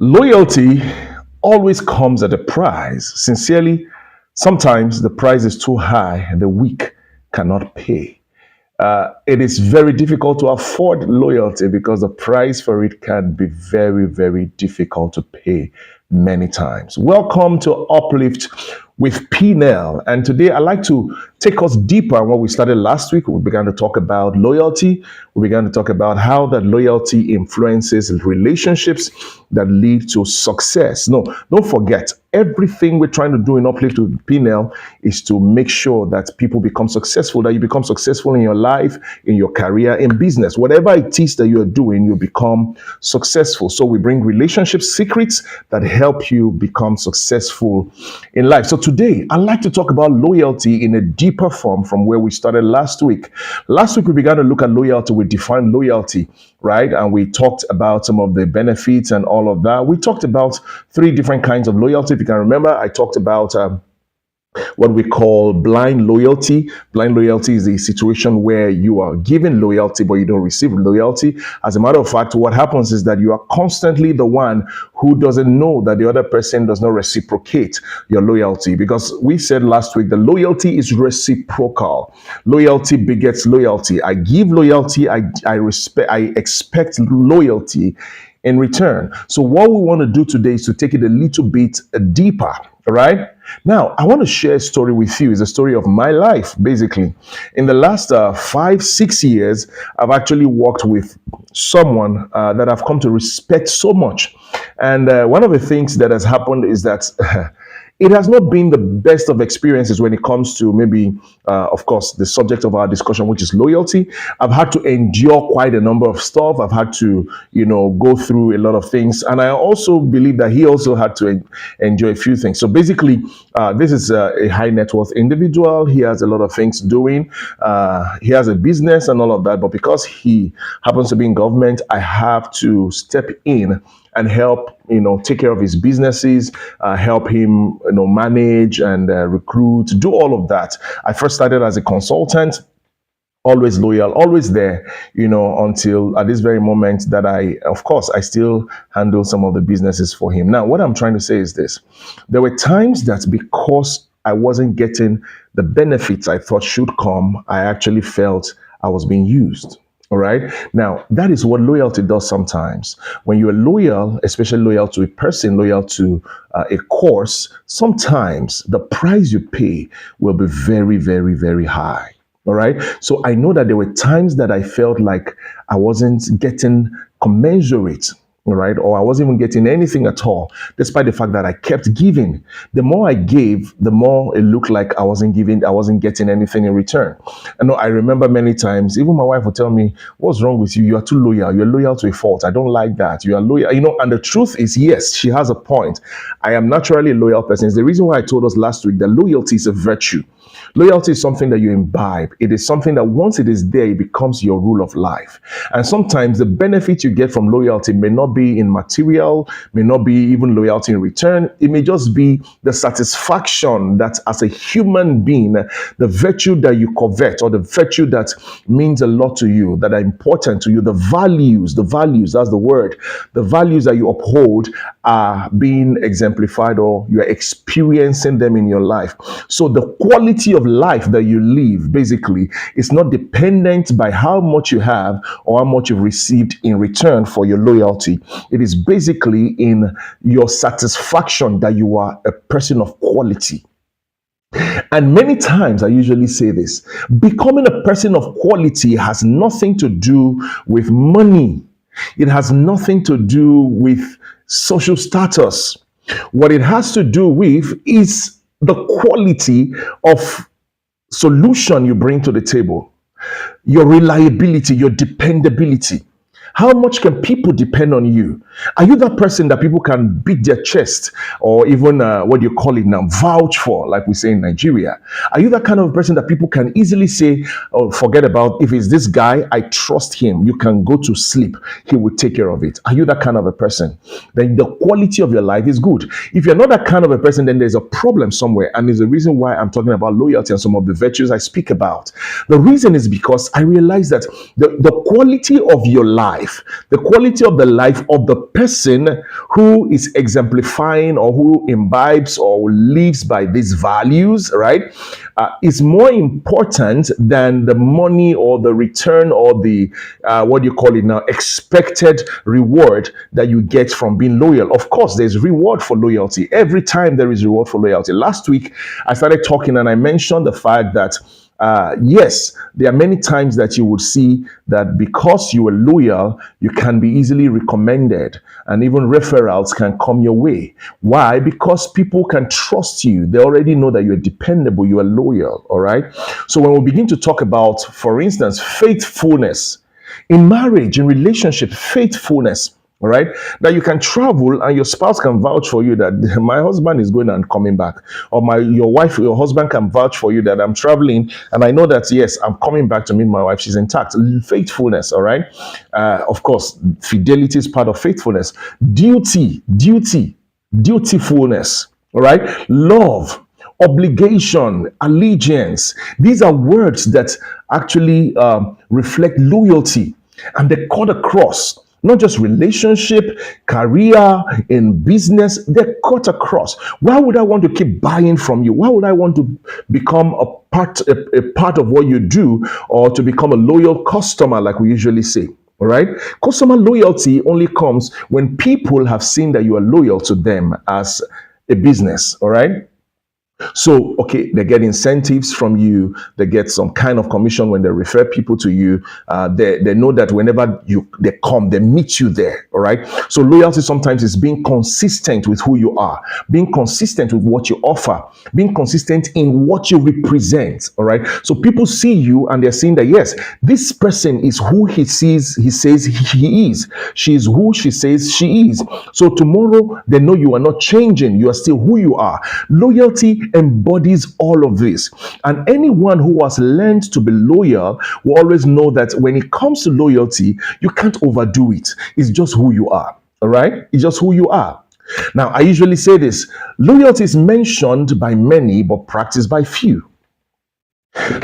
Loyalty always comes at a price. Sincerely, sometimes the price is too high and the weak cannot pay. It is very difficult to afford loyalty because the price for it can be very, very difficult to pay many times. Welcome to Uplift with P-Nel. And today I'd like to take us deeper on what we started last week. We began to talk about loyalty. We began to talk about how that loyalty influences relationships that lead to success. No, don't forget, everything we're trying to do in Uplift with P-Nel is to make sure that people become successful, that you become successful in your life, in your career, in business. Whatever it is that you're doing, you become successful. So we bring relationship secrets that help you become successful in life. So today, I'd like to talk about loyalty in a deeper form from where we started last week. Last week, we began to look at loyalty. We defined loyalty, right? And we talked about some of the benefits and all of that. We talked about three different kinds of loyalty. If you can remember, I talked about what we call blind loyalty. Blind loyalty is a situation where you are given loyalty, but you don't receive loyalty. As a matter of fact, what happens is that you are constantly the one who doesn't know that the other person does not reciprocate your loyalty. Because we said last week, the loyalty is reciprocal. Loyalty begets loyalty. I give loyalty, I expect loyalty in return. So what we want to do today is to take it a little bit deeper. All right. Now, I want to share a story with you. It's a story of my life, basically. In the last 5-6 years, I've actually worked with someone that I've come to respect so much. And one of the things that has happened is that it has not been the best of experiences when it comes to maybe, of course, the subject of our discussion, which is loyalty. I've had to endure quite a number of stuff. I've had to, go through a lot of things. And I also believe that he also had to enjoy a few things. So basically, this is a high net worth individual. He has a lot of things doing. He has a business and all of that. But because he happens to be in government, I have to step in and help, take care of his businesses, help him, manage and recruit, do all of that. I first started as a consultant, always loyal, always there, until at this very moment that I still handle some of the businesses for him. Now, what I'm trying to say is this. There were times that because I wasn't getting the benefits I thought should come, I actually felt I was being used. All right. Now, that is what loyalty does sometimes. When you are loyal, especially loyal to a person, loyal to a cause, sometimes the price you pay will be very, very, very high. All right. So I know that there were times that I felt like I wasn't getting commensurate. All right, or I wasn't even getting anything at all, despite the fact that I kept giving. The more I gave, the more it looked like I wasn't getting anything in return. I remember many times, even my wife would tell me, "What's wrong with you? You are too loyal. You're loyal to a fault. I don't like that. You are loyal." And the truth is, yes, she has a point. I am naturally a loyal person. It's the reason why I told us last week that loyalty is a virtue. Loyalty is something that you imbibe. It is something that once it is there, it becomes your rule of life. And sometimes the benefit you get from loyalty may not be in material, may not be even loyalty in return. It may just be the satisfaction that as a human being, the virtue that you covet or the virtue that means a lot to you, that are important to you, the values, that's the word, the values that you uphold are being exemplified or you are experiencing them in your life. So the quality of life that you live basically is not dependent by how much you have or how much you've received in return for your loyalty. It is basically in your satisfaction that you are a person of quality. And many times I usually say this, becoming a person of quality has nothing to do with money. It has nothing to do with social status. What it has to do with is the quality of solution you bring to the table, your reliability, your dependability. How much can people depend on you? Are you that person that people can beat their chest or even what do you call it now, vouch for, like we say in Nigeria? Are you that kind of person that people can easily say, oh, forget about, if it's this guy, I trust him. You can go to sleep. He will take care of it. Are you that kind of a person? Then the quality of your life is good. If you're not that kind of a person, then there's a problem somewhere. And there's a reason why I'm talking about loyalty and some of the virtues I speak about. The reason is because I realize that the quality of your life life, the quality of the life of the person who is exemplifying or who imbibes or lives by these values, right, is more important than the money or the return or the, what do you call it now, expected reward that you get from being loyal. Of course, there's reward for loyalty. Every time there is reward for loyalty. Last week, I started talking and I mentioned the fact that yes, there are many times that you would see that because you are loyal, you can be easily recommended and even referrals can come your way. Why? Because people can trust you. They already know that you're dependable, you are loyal, all right? So when we begin to talk about, for instance, faithfulness, in marriage, in relationship, faithfulness, all right, that you can travel and your spouse can vouch for you that my husband is going and coming back, or your wife, your husband can vouch for you that I'm traveling and I know that yes, I'm coming back to meet my wife, she's intact. Faithfulness, all right. Of course, fidelity is part of faithfulness. Dutifulness, all right. Love, obligation, allegiance. These are words that actually reflect loyalty, and they cut across not just relationship, career, in business, they cut across. Why would I want to keep buying from you? Why would I want to become a part of what you do, or to become a loyal customer, like we usually say? All right. Customer loyalty only comes when people have seen that you are loyal to them as a business. All right. So, okay, they get incentives from you. They get some kind of commission when they refer people to you. They know that whenever they come, they meet you there. All right. So loyalty sometimes is being consistent with who you are, being consistent with what you offer, being consistent in what you represent. All right. So people see you and they're seeing that, yes, this person is who he says he is. She is who she says she is. So tomorrow they know you are not changing. You are still who you are. Loyalty embodies all of this. And anyone who has learned to be loyal will always know that when it comes to loyalty, you can't overdo it. It's just who you are. All right? It's just who you are. Now, I usually say this: loyalty is mentioned by many, but practiced by few.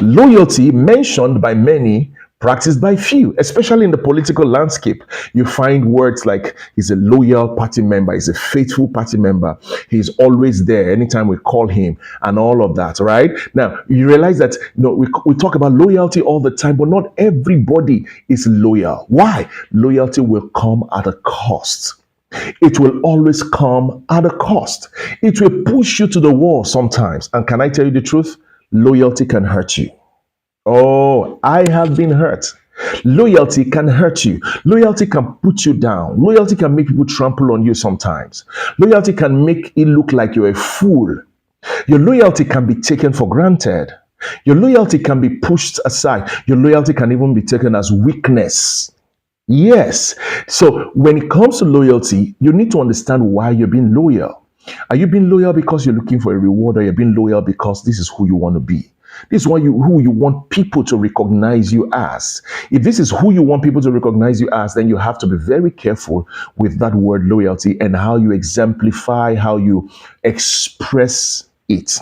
Loyalty mentioned by many, practiced by few, especially in the political landscape. You find words like he's a loyal party member, he's a faithful party member, he's always there anytime we call him, and all of that, right? Now, you realize that we talk about loyalty all the time, but not everybody is loyal. Why? Loyalty will come at a cost. It will always come at a cost. It will push you to the wall sometimes. And can I tell you the truth? Loyalty can hurt you. Oh, I have been hurt. Loyalty can hurt you. Loyalty can put you down. Loyalty can make people trample on you sometimes. Loyalty can make it look like you're a fool. Your loyalty can be taken for granted. Your loyalty can be pushed aside. Your loyalty can even be taken as weakness. Yes. So when it comes to loyalty, you need to understand why you're being loyal. Are you being loyal because you're looking for a reward, or you're being loyal because this is who you want to be? This is who you want people to recognize you as. If this is who you want people to recognize you as, then you have to be very careful with that word loyalty and how you exemplify, how you express it.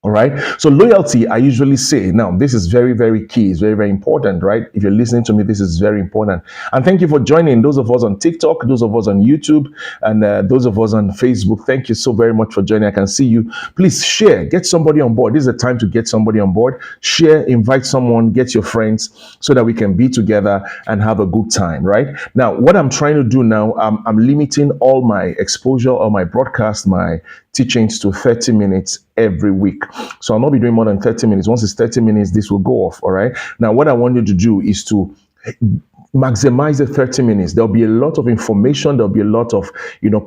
All right. So loyalty, I usually say, now this is very, very key. It's very, very important, right? If you're listening to me, this is very important. And thank you for joining. Those of us on TikTok, those of us on YouTube, and those of us on Facebook, thank you so very much for joining. I can see you. Please share, get somebody on board. This is the time to get somebody on board. Share, invite someone, get your friends, so that we can be together and have a good time, right? Now, what I'm trying to do now, I'm limiting all my exposure or my broadcast, my teachings to 30 minutes every week. So I'll not be doing more than 30 minutes. Once it's 30 minutes, this will go off. All right. Now, what I want you to do is to maximize the 30 minutes. There'll be a lot of information. There'll be a lot of,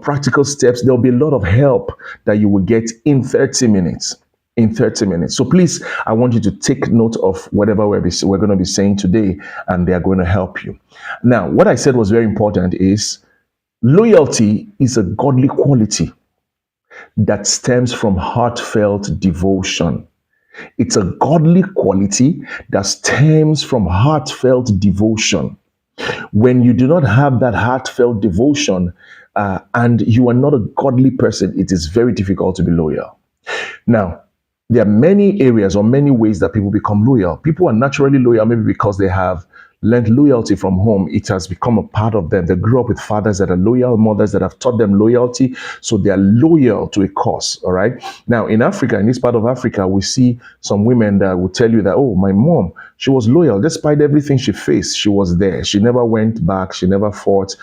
practical steps. There'll be a lot of help that you will get in 30 minutes. In 30 minutes. So please, I want you to take note of whatever we're going to be saying today, and they are going to help you. Now, what I said was very important is loyalty is a godly quality that stems from heartfelt devotion. It's a godly quality that stems from heartfelt devotion. When you do not have that heartfelt devotion and you are not a godly person, it is very difficult to be loyal. Now, there are many areas or many ways that people become loyal. People are naturally loyal maybe because they have learned loyalty from home, it has become a part of them. They grew up with fathers that are loyal, mothers that have taught them loyalty, so they are loyal to a cause. All right. Now, in Africa, in this part of Africa, we see some women that will tell you that, oh, my mom, she was loyal despite everything she faced. She was there. She never went back. She never fought.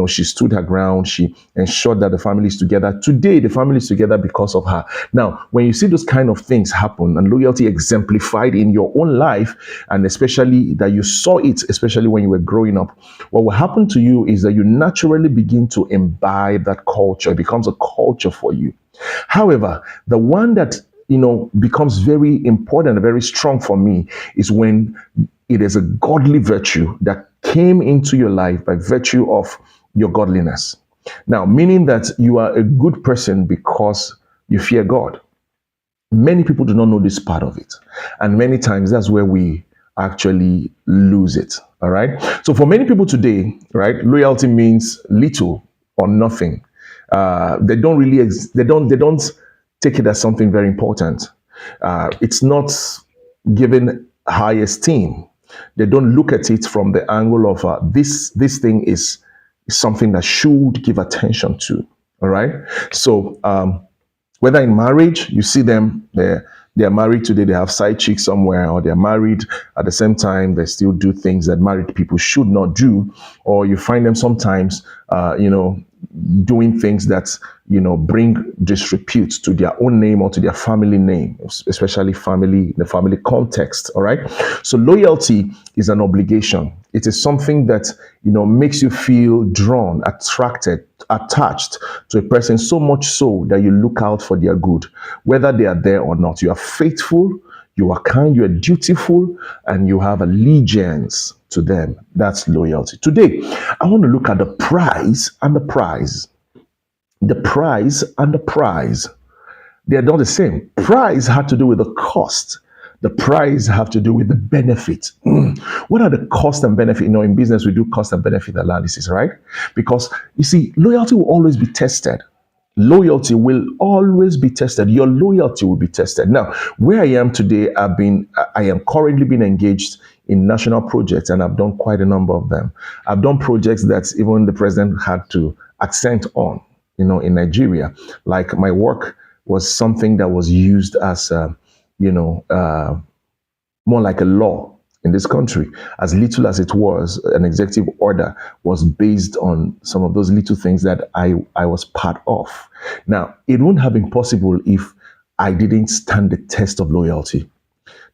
She stood her ground. She ensured that the family is together. Today, the family is together because of her. Now, when you see those kind of things happen and loyalty exemplified in your own life, and especially that you saw it, especially when you were growing up, what will happen to you is that you naturally begin to imbibe that culture. It becomes a culture for you. However, the one that becomes very important and very strong for me is when it is a godly virtue that came into your life by virtue of your godliness. Now, meaning that you are a good person because you fear God. Many people do not know this part of it. And many times that's where we actually lose it. All right. So for many people today, right, loyalty means little or nothing. They don't really, they don't take it as something very important. It's not given high esteem. They don't look at it from the angle of this thing is something that should give attention to. All right. So whether in marriage, you see them, they're married today, they have side chicks somewhere, or they're married at the same time, they still do things that married people should not do, or you find them sometimes, doing things that, bring disrepute to their own name or to their family name, especially the family context. All right. So loyalty is an obligation. It is something that, makes you feel drawn, attracted, attached to a person, so much so that you look out for their good, whether they are there or not. You are faithful, you are kind, you are dutiful, and you have allegiance to them. That's loyalty. Today, I want to look at the prize and the prize. The prize and the prize. They are not the same. Prize had to do with the cost. The prize have to do with the benefit. What are the cost and benefit? In business, we do cost and benefit analysis, right? Because you see, loyalty will always be tested. Loyalty will always be tested. Your loyalty will be tested. Now, where I am today, I am currently being engaged in national projects, and I've done quite a number of them. I've done projects that even the president had to accent on, in Nigeria. Like my work was something that was used as, more like a law in this country. As little as it was, an executive order was based on some of those little things that I was part of. Now, it wouldn't have been possible if I didn't stand the test of loyalty.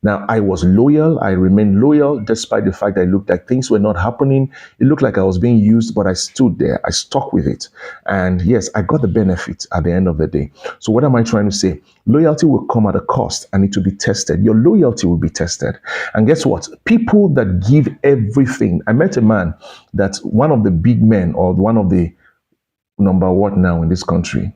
Now, I was loyal. I remained loyal despite the fact that it looked like things were not happening. It looked like I was being used, but I stood there. I stuck with it. And yes, I got the benefit at the end of the day. So what am I trying to say? Loyalty will come at a cost and it will be tested. Your loyalty will be tested. And guess what? People that give everything. I met a man that's one of the big men, or one of the number one now in this country,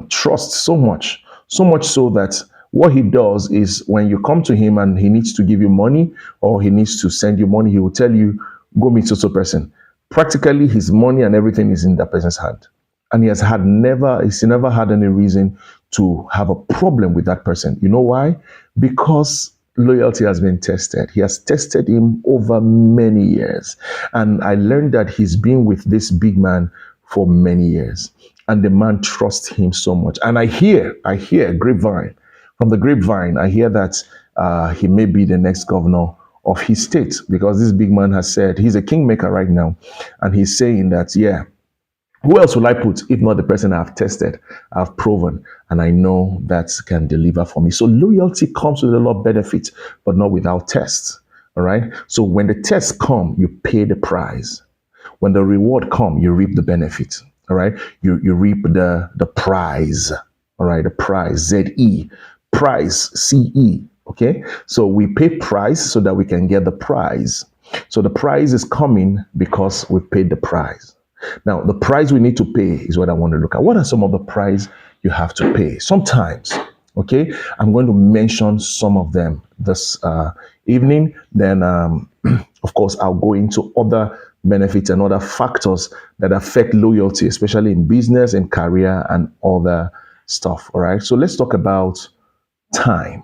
trusts so much so that what he does is when you come to him and he needs to give you money or he needs to send you money, he will tell you, go meet so person. Practically his money and everything is in that person's hand. And he's never had any reason to have a problem with that person. You know why? Because loyalty has been tested. He has tested him over many years. And I learned that he's been with this big man for many years. And the man trusts him so much. And I hear grapevine. From the grapevine, I hear that he may be the next governor of his state, because this big man has said he's a kingmaker right now. And he's saying that, yeah, who else will I put if not the person I've tested, I've proven, and I know that can deliver for me. So loyalty comes with a lot of benefits, but not without tests. All right. So when the tests come, you pay the price. When the reward come, you reap the benefit. All right. You reap the prize. All right. The prize, Z-E. Price, CE. Okay, so we pay price so that we can get the prize. So the prize is coming because we paid the price. Now, the price we need to pay is what I want to look at. What are some of the price you have to pay? Sometimes, okay, I'm going to mention some of them this evening. Then, of course, I'll go into other benefits and other factors that affect loyalty, especially in business and career and other stuff. All right, so let's talk about time.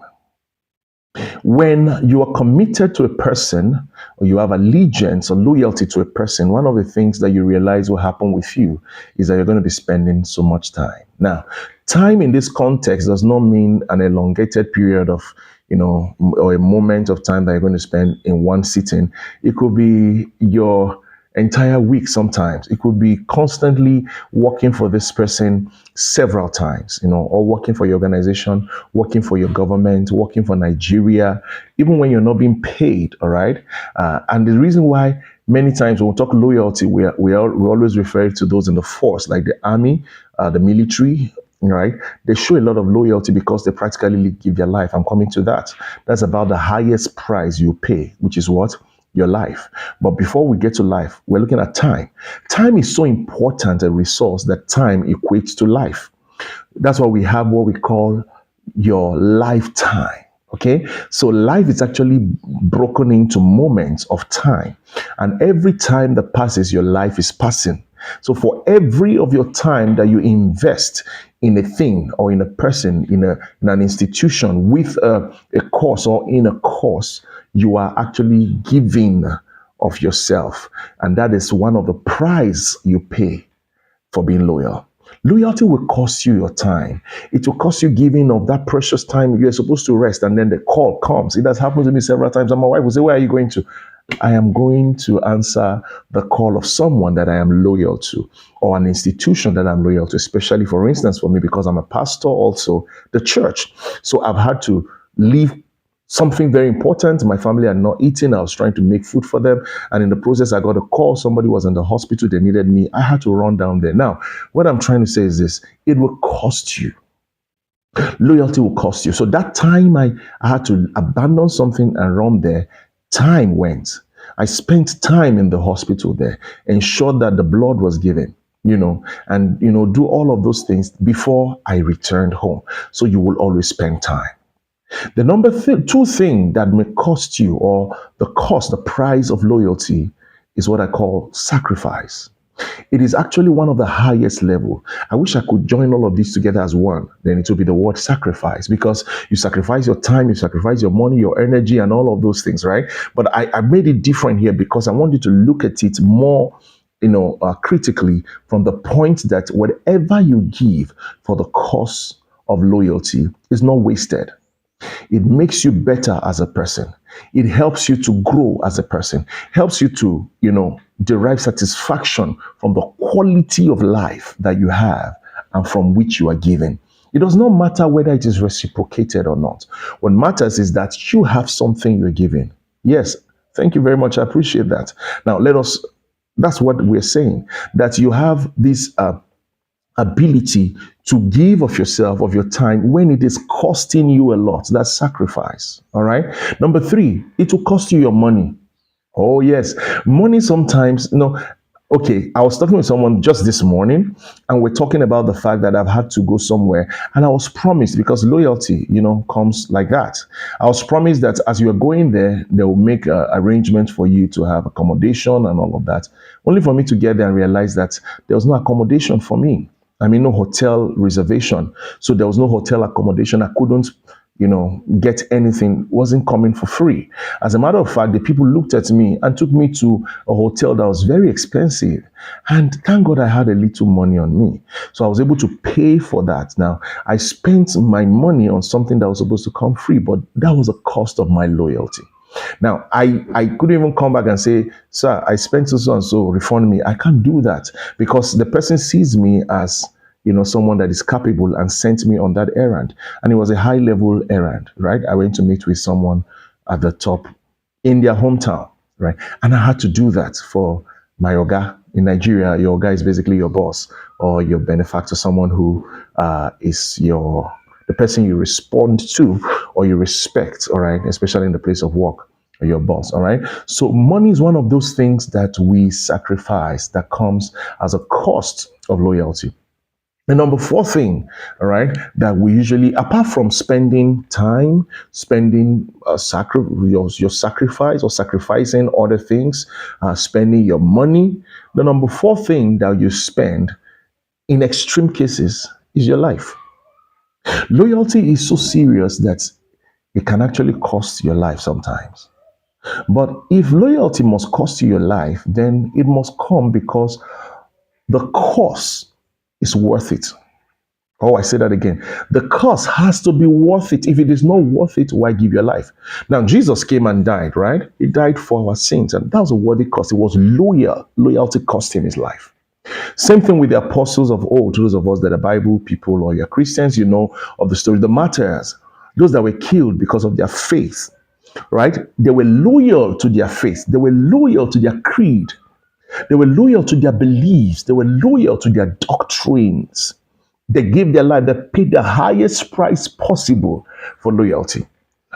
When you are committed to a person, or you have allegiance or loyalty to a person, one of the things that you realize will happen with you is that you're going to be spending so much time. Now, time in this context does not mean an elongated period of, or a moment of time that you're going to spend in one sitting. It could be your entire week sometimes. It could be constantly working for this person several times, or working for your organization, working for your government, working for Nigeria, even when you're not being paid, all right? And the reason why many times when we talk loyalty, we always refer to those in the force, like the army, the military, right? They show a lot of loyalty because they practically give their life. I'm coming to that. That's about the highest price you pay, which is what? Your life. But before we get to life, we're looking at time. Time is so important a resource that time equates to life. That's why we have what we call your lifetime. Okay, so life is actually broken into moments of time, and every time that passes, your life is passing. So for every of your time that you invest in a thing or in a person, in an institution, with a course or in a course, you are actually giving of yourself, and that is one of the price you pay for being loyal. Loyalty will cost you your time. It will cost you giving of that precious time you're supposed to rest, and then the call comes. It has happened to me several times, and my wife will say, "Where are you going to?" I am going to answer the call of someone that I am loyal to, or an institution that I'm loyal to, especially, for instance, for me, because I'm a pastor, also the church. So I've had to leave something very important. My family had not eaten. I was trying to make food for them. And in the process, I got a call. Somebody was in the hospital. They needed me. I had to run down there. Now, what I'm trying to say is this: it will cost you. Loyalty will cost you. So that time I had to abandon something and run there, time went. I spent time in the hospital there, ensured that the blood was given, and, do all of those things before I returned home. So you will always spend time. The two thing that may cost you, or the price of loyalty, is what I call sacrifice. It is actually one of the highest level. I wish I could join all of these together as one. Then it will be the word sacrifice, because you sacrifice your time, you sacrifice your money, your energy, and all of those things, right? But I made it different here because I want you to look at it more, critically, from the point that whatever you give for the cause of loyalty is not wasted. It makes you better as a person. It helps you to grow as a person, helps you to, derive satisfaction from the quality of life that you have and from which you are given. It does not matter whether it is reciprocated or not. What matters is that you have something you're giving. Yes, thank you very much. I appreciate that. Now, that's what we're saying, that you have this ability to give of yourself, of your time, when it is costing you a lot. That's sacrifice. All right. Number three, it will cost you your money. Oh, yes. Money sometimes, okay, I was talking with someone just this morning, and we're talking about the fact that I've had to go somewhere, and I was promised, because loyalty, comes like that. I was promised that as you are going there, they will make arrangements for you to have accommodation and all of that. Only for me to get there and realize that there was no accommodation for me. I mean, no hotel reservation. So there was no hotel accommodation. I couldn't, get anything. Wasn't coming for free. As a matter of fact, the people looked at me and took me to a hotel that was very expensive. And thank God I had a little money on me. So I was able to pay for that. Now, I spent my money on something that was supposed to come free, but that was the cost of my loyalty. Now, I couldn't even come back and say, "Sir, I spent so and so, refund me." I can't do that, because the person sees me as, someone that is capable and sent me on that errand. And it was a high level errand, right? I went to meet with someone at the top in their hometown, right? And I had to do that for my Oga. In Nigeria, your Oga is basically your boss or your benefactor, someone who is the person you respond to or you respect, all right, especially in the place of work, or your boss, all right? So money is one of those things that we sacrifice, that comes as a cost of loyalty. The number four thing, all right, that we usually, apart from spending time, spending your sacrifice or sacrificing other things, spending your money, the number four thing that you spend in extreme cases is your life. Loyalty is so serious that It can actually cost your life sometimes. But if loyalty must cost you your life, then it must come because the cost is worth it. Oh, I say that again. The cost has to be worth it. If it is not worth it, why give your life? Now, Jesus came and died, right? He died for our sins, and that was a worthy cost. It was loyal. Loyalty cost him his life. Same thing with the apostles of old, those of us that are Bible people or you're Christians, you know of the story. The martyrs, those that were killed because of their faith, right? They were loyal to their faith. They were loyal to their creed. They were loyal to their beliefs. They were loyal to their doctrines. They gave their life, they paid the highest price possible for loyalty.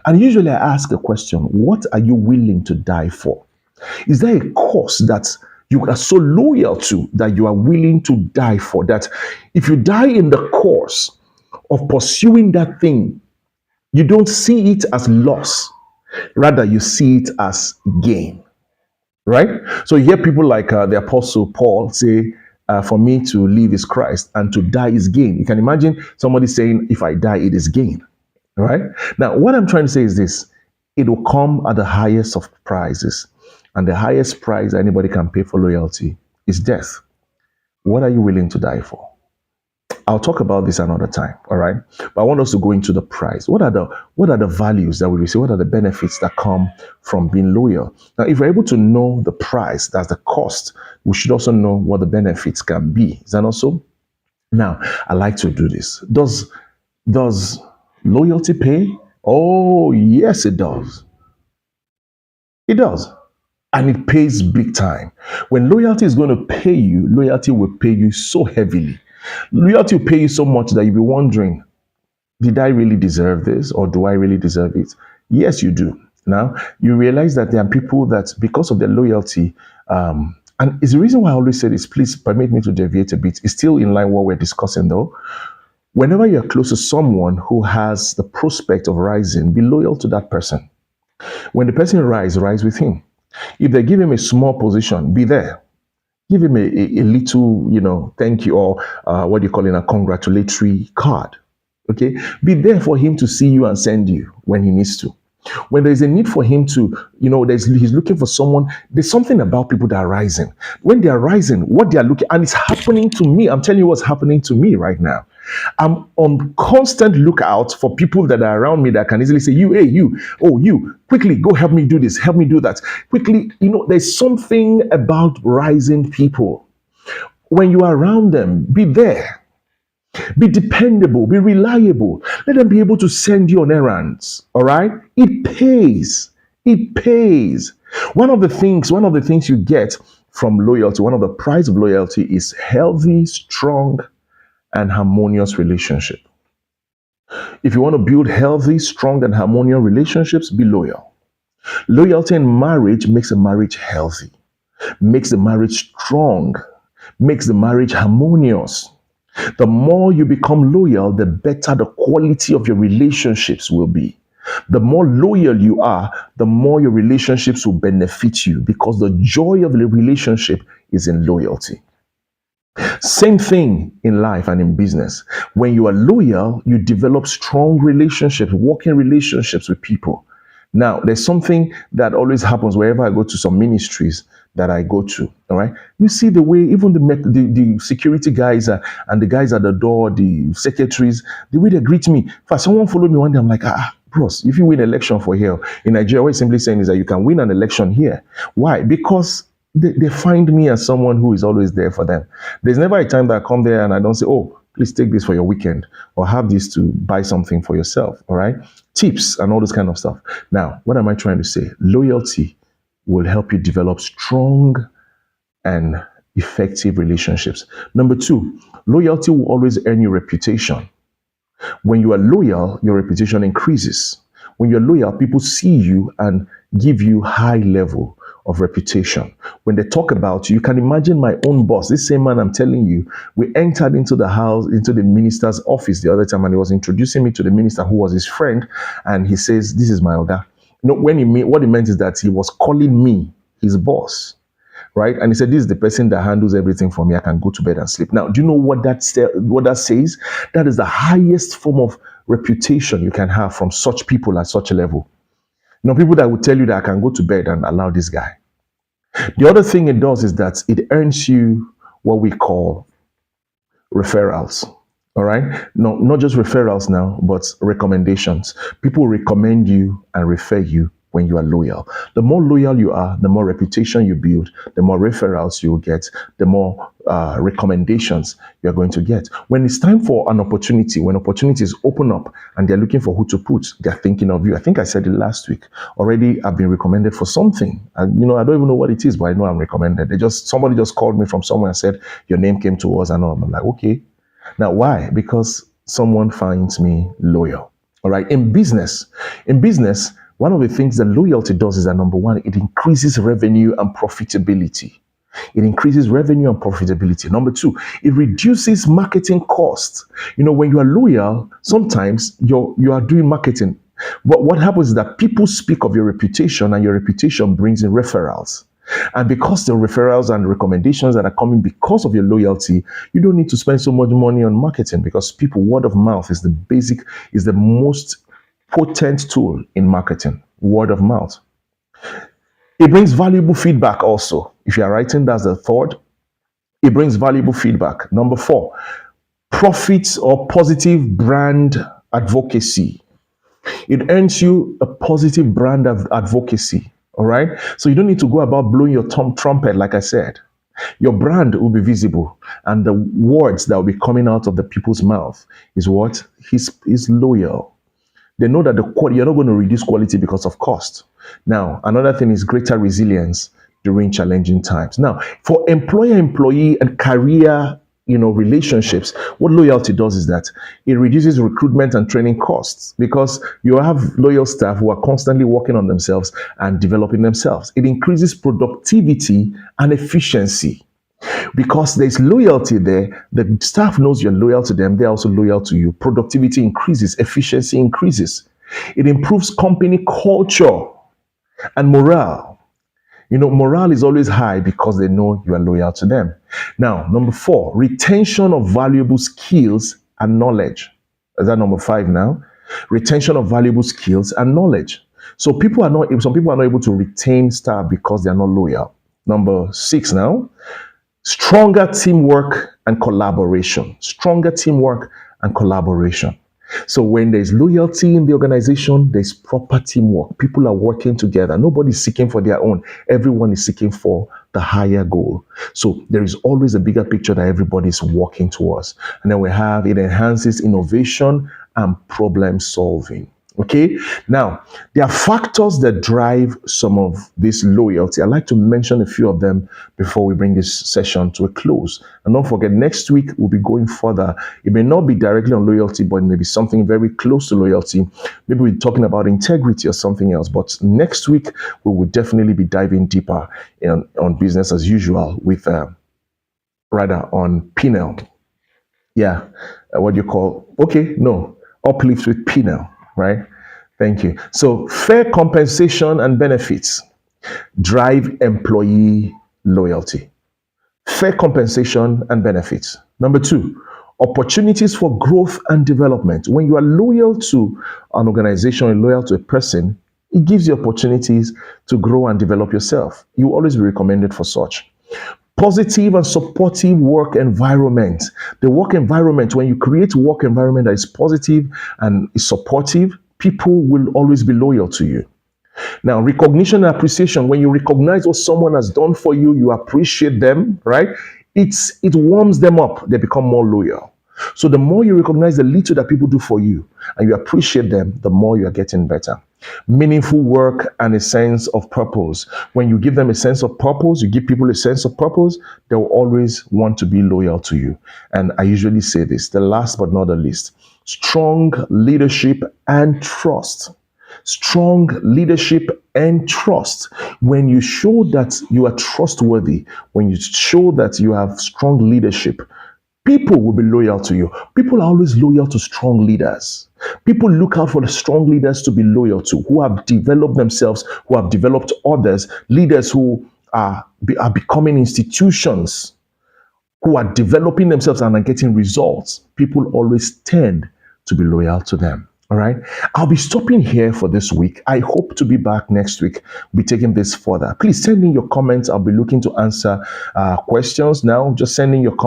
And usually I ask a question: what are you willing to die for? Is there a cause that you are so loyal to that you are willing to die for? That if you die in the course of pursuing that thing, you don't see it as loss, rather, you see it as gain. Right? So you hear people like the Apostle Paul say, for me to live is Christ and to die is gain. You can imagine somebody saying, if I die, it is gain. Right? Now, what I'm trying to say is this: it will come at the highest of prices. And the highest price anybody can pay for loyalty is death. What are you willing to die for? I'll talk about this another time, all right? But I want us to go into the price. What are the values that we receive? What are the benefits that come from being loyal? Now, if we're able to know the price, that's the cost, we should also know what the benefits can be. Is that not so? Now, I like to do this. Does loyalty pay? Oh, yes, it does. It does. And it pays big time. When loyalty is going to pay you, loyalty will pay you so heavily. Loyalty will pay you so much that you'll be wondering, did I really deserve this or do I really deserve it? Yes, you do. Now, you realize that there are people that, because of their loyalty, and it's the reason why I always say this, please permit me to deviate a bit. It's still in line with what we're discussing though. Whenever you're close to someone who has the prospect of rising, be loyal to that person. When the person rise with him. If they give him a small position, be there. Give him a little, thank you, or what do you call it, a congratulatory card. Okay? Be there for him to see you and send you when he needs to. When there's a need for him to, he's looking for someone, there's something about people that are rising. When they are rising, what they are looking, and it's happening to me. I'm telling you what's happening to me right now. I'm on constant lookout for people that are around me that can easily say, you, hey, you, oh, you, quickly, go help me do this, help me do that. Quickly, there's something about rising people. When you are around them, be there. Be dependable, be reliable. Let them be able to send you on errands. All right? It pays. It pays. One of the things you get from loyalty, one of the price of loyalty is healthy, strong, and harmonious relationship. If you want to build healthy, strong, and harmonious relationships, be loyal. Loyalty in marriage makes a marriage healthy, makes the marriage strong, makes the marriage harmonious. The more you become loyal, the better the quality of your relationships will be. The more loyal you are, the more your relationships will benefit you because the joy of the relationship is in loyalty. Same thing in life and in business. When you are loyal, you develop strong relationships, working relationships with people. Now, there's something that always happens wherever I go to some ministries that I go to. All right, you see the way even the security guys and the guys at the door, the secretaries, the way they greet me. In fact, someone followed me one day. I'm like, bros, if you win election for here in Nigeria, what it's simply saying is that you can win an election here. Why? Because they find me as someone who is always there for them. There's never a time that I come there and I don't say, oh, please take this for your weekend or have this to buy something for yourself. All right. Tips and all this kind of stuff. Now, what am I trying to say? Loyalty will help you develop strong and effective relationships. Number two, loyalty will always earn you reputation. When you are loyal, your reputation increases. When you're loyal, people see you and give you high level of reputation. When they talk about you, you can imagine my own boss, this same man I'm telling you, we entered into the house, into the minister's office the other time, and he was introducing me to the minister who was his friend, and he says, this is my oga. What he meant is that he was calling me his boss, right? And he said, this is the person that handles everything for me. I can go to bed and sleep. Now, do you know what that says? That is the highest form of reputation you can have from such people at such a level. People that will tell you that I can go to bed and allow this guy. The other thing it does is that it earns you what we call referrals. All right. No, not just referrals now, but recommendations. People recommend you and refer you when you are loyal. The more loyal you are, the more reputation you build, the more referrals you will get, the more recommendations you're going to get. When it's time for an opportunity, when opportunities open up and they're looking for who to put, they're thinking of you. I think I said it last week. Already, I've been recommended for something. And, I don't even know what it is, but I know I'm recommended. Somebody just called me from somewhere and said, your name came to us, and I'm like, okay. Now, why? Because someone finds me loyal. All right. In business, one of the things that loyalty does is that, number one, it increases revenue and profitability. It increases revenue and profitability. Number two, it reduces marketing costs. When you are loyal, sometimes you are doing marketing. But what happens is that people speak of your reputation, and your reputation brings in referrals. And because the referrals and recommendations that are coming because of your loyalty, you don't need to spend so much money on marketing, because word of mouth is the most potent tool in marketing. Word of mouth. It brings valuable feedback also. If you are writing, that's the third. It brings valuable feedback. Number four, profits or positive brand advocacy. It earns you a positive brand of advocacy. All right. So you don't need to go about blowing your trumpet, like I said. Your brand will be visible, and the words that will be coming out of the people's mouth is what? He's loyal. They know that you're not going to reduce quality because of cost. Now, another thing is greater resilience during challenging times. Now, for employer-employee and career relationships, what loyalty does is that it reduces recruitment and training costs, because you have loyal staff who are constantly working on themselves and developing themselves. It increases productivity and efficiency. Because there's loyalty there, the staff knows you're loyal to them, they're also loyal to you. Productivity increases, efficiency increases. It improves company culture and morale. Morale is always high because they know you are loyal to them. Now, number four, retention of valuable skills and knowledge. Is that number five now? Retention of valuable skills and knowledge. So some people are not able to retain staff because they are not loyal. Number six now, stronger teamwork and collaboration. Stronger teamwork and collaboration. So when there's loyalty in the organization, there's proper teamwork. People are working together. Nobody's seeking for their own. Everyone is seeking for the higher goal. So there is always a bigger picture that everybody's working towards. And then it enhances innovation and problem solving. Okay, now there are factors that drive some of this loyalty. I'd like to mention a few of them before we bring this session to a close. And don't forget, next week we'll be going further. It may not be directly on loyalty, but it may be something very close to loyalty. Maybe we're talking about integrity or something else. But next week we will definitely be diving deeper on business as usual with on P-Nel. Yeah, what do you call? Okay, no, UpLift with P-Nel. Right? Thank you. So fair compensation and benefits drive employee loyalty. Fair compensation and benefits. Number two, opportunities for growth and development. When you are loyal to an organization and loyal to a person, it gives you opportunities to grow and develop yourself. You will always be recommended for such. Positive and supportive work environment. The work environment, when you create a work environment that is positive and is supportive, people will always be loyal to you. Now, recognition and appreciation. When you recognize what someone has done for you, you appreciate them, right? It warms them up. They become more loyal. So the more you recognize the little that people do for you and you appreciate them, the more you are getting better. Meaningful work and a sense of purpose. When you give them a sense of purpose, you give people a sense of purpose, they will always want to be loyal to you. And I usually say this, the last but not the least, strong leadership and trust. Strong leadership and trust. When you show that you are trustworthy, when you show that you have strong leadership, people will be loyal to you. People are always loyal to strong leaders. People look out for the strong leaders to be loyal to, who have developed themselves, who have developed others, leaders who are becoming institutions, who are developing themselves and are getting results. People always tend to be loyal to them. All right. I'll be stopping here for this week. I hope to be back next week. We'll be taking this further. Please send in your comments. I'll be looking to answer questions now. Just sending your comments.